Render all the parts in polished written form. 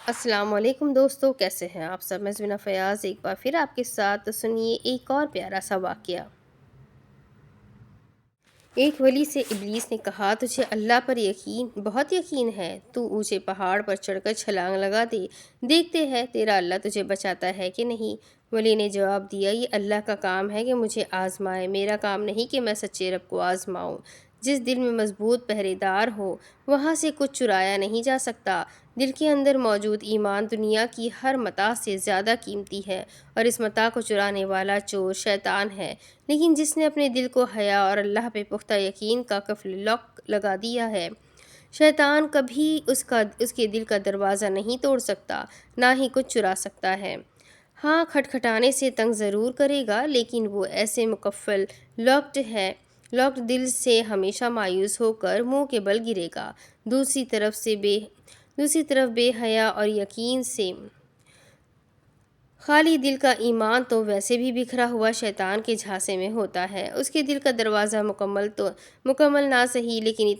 السلام علیکم دوستو، کیسے ہیں آپ سب؟ میں زمینہ فیاض ایک بار پھر آپ کے ساتھ سنیے ایک اور پیارا سا واقعہ۔ ایک ولی سے ابلیس نے کہا، تجھے اللہ پر بہت یقین ہے، تو اونچے پہاڑ پر چڑھ کر چھلانگ لگا دے، دیکھتے ہیں تیرا اللہ تجھے بچاتا ہے کہ نہیں۔ ولی نے جواب دیا، یہ اللہ کا کام ہے کہ مجھے آزمائے، میرا کام نہیں کہ میں سچے رب کو آزماؤں۔ جس دل میں مضبوط پہرے دار ہو وہاں سے کچھ چرایا نہیں جا سکتا۔ دل کے اندر موجود ایمان دنیا کی ہر متاع سے زیادہ قیمتی ہے، اور اس متاع کو چرانے والا چور شیطان ہے۔ لیکن جس نے اپنے دل کو حیا اور اللہ پہ پختہ یقین کا قفل لاک لگا دیا ہے، شیطان کبھی اس کے دل کا دروازہ نہیں توڑ سکتا، نہ ہی کچھ چرا سکتا ہے۔ ہاں، کھٹکھٹانے سے تنگ ضرور کرے گا، لیکن وہ ایسے مقفل لاکڈ دل سے ہمیشہ مایوس ہو کر منہ کے بل گرے گا۔ دوسری طرف بے حیا اور یقین سے خالی دل کا ایمان تو ویسے بھی بکھرا ہوا شیطان کے جھانسے میں ہوتا ہے۔ اس کے دل کا دروازہ مکمل نہ صحیح، لیکن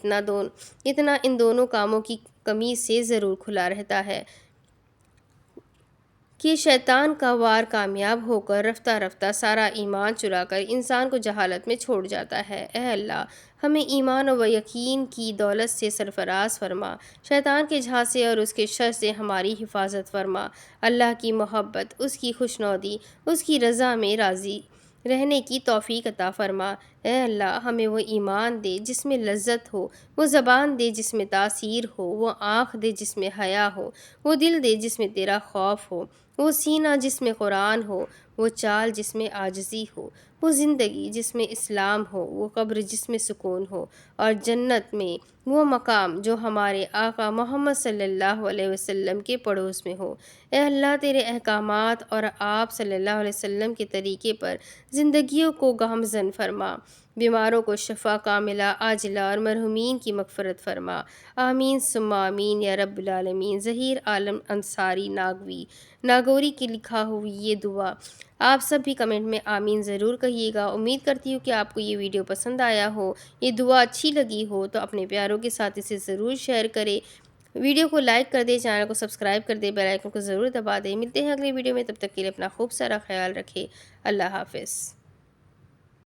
اتنا ان دونوں کاموں کی کمی سے ضرور کھلا رہتا ہے کہ شیطان کا وار کامیاب ہو کر رفتہ رفتہ سارا ایمان چرا کر انسان کو جہالت میں چھوڑ جاتا ہے۔ اے اللہ، ہمیں ایمان و یقین کی دولت سے سرفراز فرما، شیطان کے جھانسے اور اس کے شر سے ہماری حفاظت فرما۔ اللہ کی محبت، اس کی خوشنودی، اس کی رضا میں راضی رہنے کی توفیق عطا فرما۔ اے اللہ، ہمیں وہ ایمان دے جس میں لذت ہو، وہ زبان دے جس میں تاثیر ہو، وہ آنکھ دے جس میں حیا ہو، وہ دل دے جس میں تیرا خوف ہو، وہ سینہ جس میں قرآن ہو، وہ چال جس میں عاجزی ہو، وہ زندگی جس میں اسلام ہو، وہ قبر جس میں سکون ہو، اور جنت میں وہ مقام جو ہمارے آقا محمد صلی اللہ علیہ وسلم کے پڑوس میں ہو۔ اے اللہ، تیرے احکامات اور آپ صلی اللہ علیہ وسلم کے طریقے پر زندگیوں کو گامزن فرما، بیماروں کو شفا کاملہ عاجلہ اور مرحومین کی مغفرت فرما۔ آمین ثم آمین یا رب العالمین۔ ظہیر عالم انصاری ناگوری کی لکھا ہوئی یہ دعا آپ سب بھی کمنٹ میں آمین ضرور کہیے گا۔ امید کرتی ہوں کہ آپ کو یہ ویڈیو پسند آیا ہو، یہ دعا اچھی لگی ہو تو اپنے پیاروں کے ساتھ اسے ضرور شیئر کریں، ویڈیو کو لائک کر دیں، چینل کو سبسکرائب کر دیں، بیل آئیکن کو ضرور دبا دیں۔ ملتے ہیں اگلی ویڈیو میں، تب تک کے لیے اپنا خوب سارا خیال رکھیں۔ اللہ حافظ۔